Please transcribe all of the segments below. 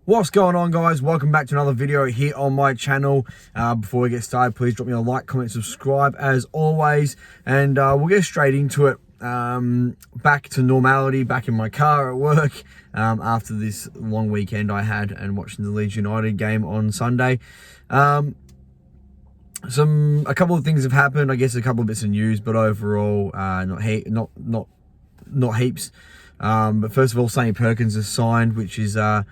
What's going on, guys? Welcome back to another video here on my channel. Before we get started, please drop me a like, comment, subscribe as always, and we'll get straight into it. Back to normality, back in my car at work after this long weekend I had and watching the Leeds United game on Sunday. A couple of things have happened. I guess a couple of bits of news, but overall not heaps. But first of all, Sonny Perkins has signed, which is a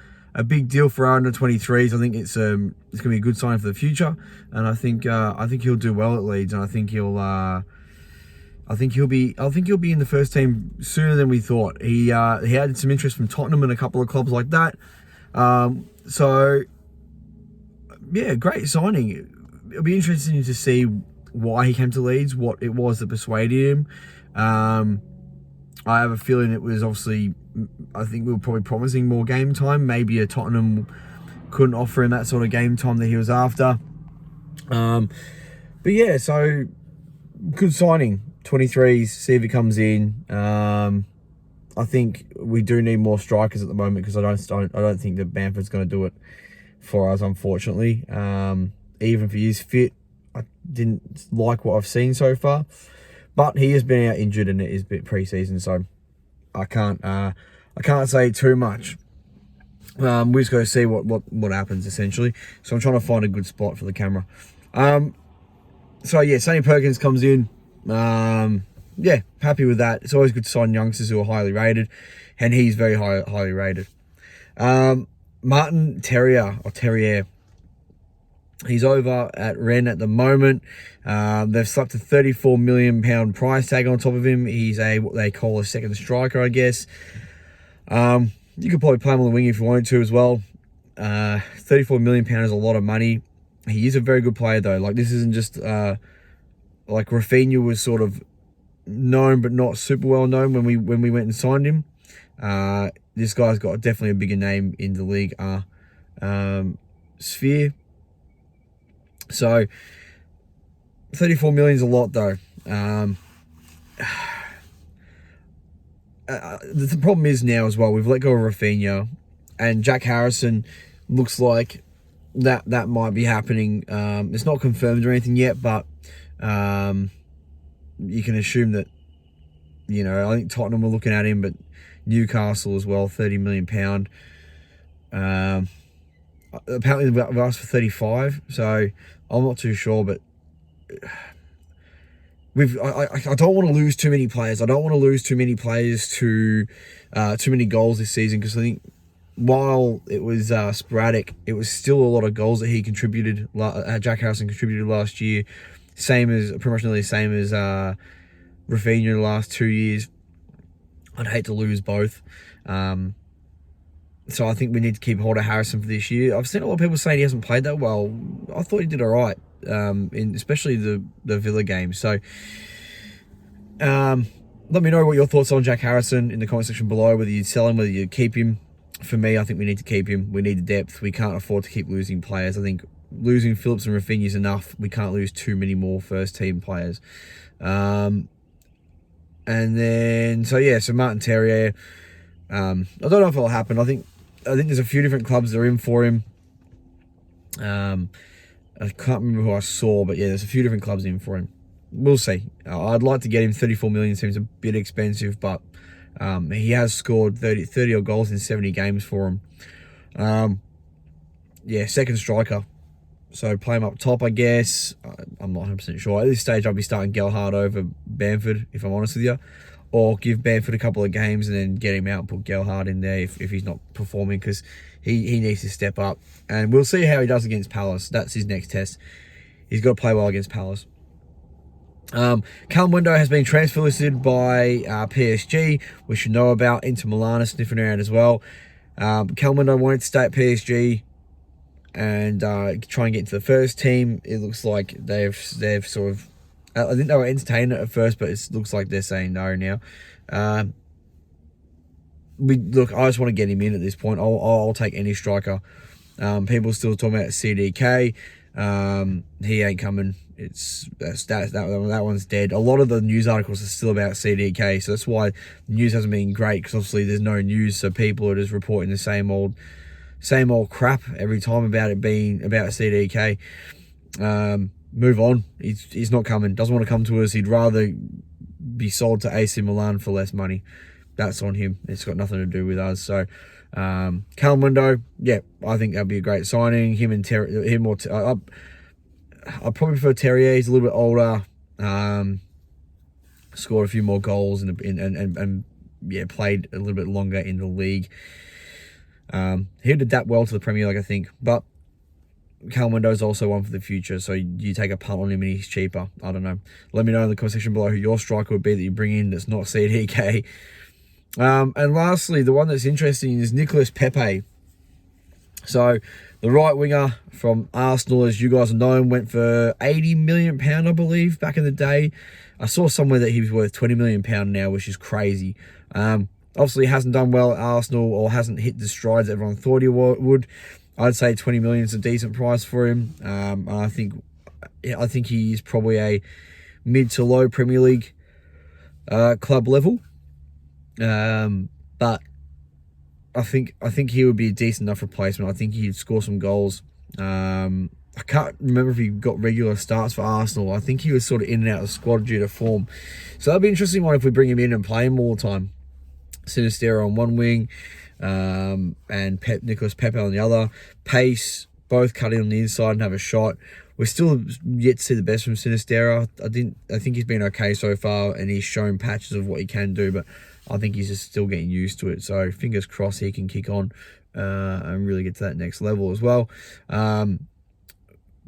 big deal for our under 23s. I think it's going to be a good sign for the future, and I think he'll do well at Leeds, and I think he'll be in the first team sooner than we thought. He had some interest from Tottenham and a couple of clubs like that. So yeah, great signing. It'll be interesting to see why he came to Leeds, what it was that persuaded him. I have a feeling it was obviously, I think we were probably promising more game time. Maybe a Tottenham couldn't offer him that sort of game time that he was after. But yeah, so good signing. 23s, see if he comes in. I think we do need more strikers at the moment because I don't think that Bamford's going to do it for us, unfortunately. Even if he is fit, I didn't like what I've seen so far. But he has been out injured and it is a bit pre-season, so I can't say too much. We're just going to see what happens essentially. So I'm trying to find a good spot for the camera. So yeah, Sonny Perkins comes in. Yeah, happy with that. It's always good to sign youngsters who are highly rated, and he's very highly rated. Martin Terrier. He's over at Rennes at the moment. They've slapped a £34 million price tag on top of him. He's what they call a second striker, I guess. You could probably play him on the wing if you wanted to as well. £34 million is a lot of money. He is a very good player though. Like, this isn't just like Rafinha was sort of known but not super well known when we went and signed him. This guy's got definitely a bigger name in the league sphere. So 34 million is a lot though. The problem is now as well, we've let go of Rafinha, and Jack Harrison looks like that might be happening. It's not confirmed or anything yet, but you can assume that, you know, I think Tottenham were looking at him, but Newcastle as well, £30 million. Apparently they've asked for 35, so I'm not too sure, but I don't want to lose too many players. I don't want to lose too many players to too many goals this season, because I think while it was sporadic, it was still a lot of goals that he contributed. Jack Harrison contributed last year, pretty much nearly the same as Rafinha the last 2 years. I'd hate to lose both. So I think we need to keep hold of Harrison for this year. I've seen a lot of people saying he hasn't played that well. I thought he did all right, especially the Villa game. So let me know what your thoughts are on Jack Harrison in the comment section below, whether you sell him, whether you keep him. For me, I think we need to keep him. We need the depth. We can't afford to keep losing players. I think losing Phillips and Rafinha is enough. We can't lose too many more first-team players. And then, so Martin Terrier. I don't know if it'll happen. I think there's a few different clubs that are in for him. I can't remember who I saw, but yeah, there's a few different clubs in for him. We'll see. I'd like to get him. 34 million seems a bit expensive, but he has scored 30 odd goals in 70 games for him. Yeah, second striker. So play him up top, I guess. I'm not 100% sure. At this stage, I'll be starting Gelhardt over Bamford, if I'm honest with you. Or give Bamford a couple of games and then get him out and put Gelhardt in there if he's not performing, because he needs to step up. And we'll see how he does against Palace. That's his next test. He's got to play well against Palace. Callum Window has been transfer listed by PSG, which you know about. Inter Milan is sniffing around as well. Callum Window wanted to stay at PSG and try and get into the first team. It looks like they've sort of, I think they were entertaining it at first, but it looks like they're saying no now. I just want to get him in at this point. I'll take any striker. People still talking about CDK. He ain't coming. That one's dead. A lot of the news articles are still about CDK, so that's why the news hasn't been great, because obviously there's no news, so people are just reporting the same old same old crap every time about it being about CDK. Move on. He's not coming. Doesn't want to come to us. He'd rather be sold to AC Milan for less money. That's on him. It's got nothing to do with us. So, Callum Window, yeah, I think that'd be a great signing. Him and I probably prefer Terrier. He's a little bit older. Scored a few more goals and yeah, played a little bit longer in the league. He'd adapt well to the Premier League, I think. But Callum Window's also one for the future, so you take a punt on him and he's cheaper. I don't know. Let me know in the comment section below who your striker would be that you bring in that's not CDK. And lastly, the one that's interesting is Nicolas Pepe. So the right winger from Arsenal, as you guys know, went for £80 million, I believe, back in the day. I saw somewhere that he was worth £20 million now, which is crazy. Obviously, he hasn't done well at Arsenal or hasn't hit the strides that everyone thought he would. I'd say 20 million is a decent price for him. I think he's probably a mid to low Premier League club level. But I think he would be a decent enough replacement. I think he'd score some goals. I can't remember if he got regular starts for Arsenal. I think he was sort of in and out of the squad due to form. So that'd be an interesting one if we bring him in and play him all the time. Sinistero on one wing, and Nicolas Pepe on the other. Pace, both cut in on the inside and have a shot. We're still yet to see the best from Sinistero. I think he's been okay so far, and he's shown patches of what he can do, but I think he's just still getting used to it. So fingers crossed he can kick on and really get to that next level as well.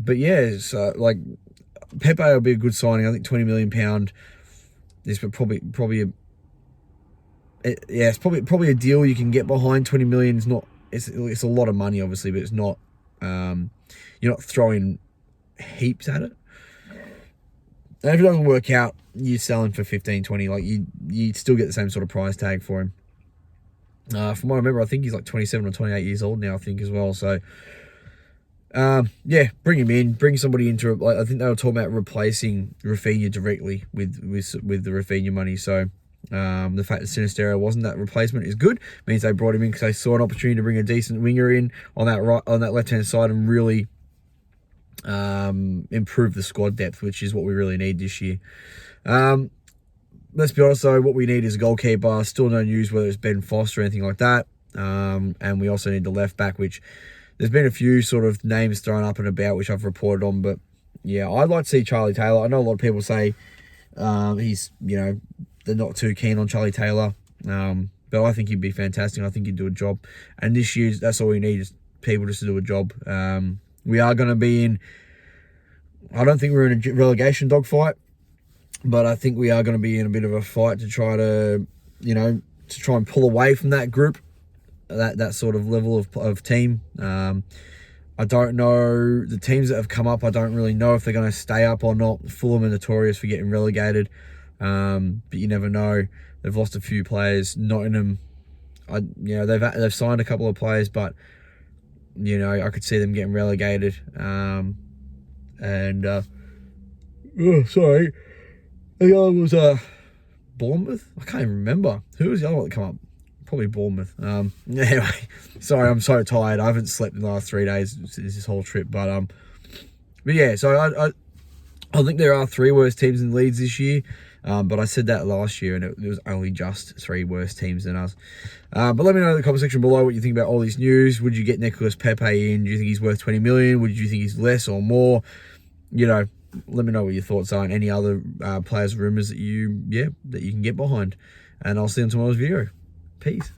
But yeah, so like Pepe will be a good signing. I think £20 million is probably it's probably a deal you can get behind. 20 million is not, it's a lot of money obviously, but it's not, you're not throwing heaps at it. And if it doesn't work out, you sell him for 15, 20, like you still get the same sort of price tag for him. From what I remember, I think he's like 27 or 28 years old now, I think, as well. So yeah, bring him in, bring somebody into it. Like, I think they were talking about replacing Rafinha directly with the Rafinha money. So the fact that Sinistero wasn't that replacement is good. It means they brought him in because they saw an opportunity to bring a decent winger in on that left hand side and really improve the squad depth, which is what we really need this year. Let's be honest though, what we need is a goalkeeper. Still no news whether it's Ben Foster or anything like that. And we also need the left back, which there's been a few sort of names thrown up and about, which I've reported on. But yeah, I'd like to see Charlie Taylor. I know a lot of people say he's, they're not too keen on Charlie Taylor. But I think he'd be fantastic. I think he'd do a job. And this year, that's all we need is people just to do a job. We are going to be in, I don't think we're in a relegation dogfight, but I think we are going to be in a bit of a fight to try to, to try and pull away from that group, that sort of level of team. I don't know, the teams that have come up, I don't really know if they're going to stay up or not. Fulham are notorious for getting relegated, but you never know. They've lost a few players. Nottingham, they've signed a couple of players, but I could see them getting relegated. Sorry. The other was Bournemouth. I can't even remember. Who was the other one that come up? Probably Bournemouth. Anyway, sorry, I'm so tired. I haven't slept in the last 3 days since this whole trip. But yeah, so I think there are 3 worse teams in Leeds this year. But I said that last year, and it was only just 3 worse teams than us. But let me know in the comment section below what you think about all this news. Would you get Nicolas Pepe in? Do you think he's worth 20 million? Would you think he's less or more? Let me know what your thoughts are and any other players' rumours that you can get behind. And I'll see you in tomorrow's video. Peace.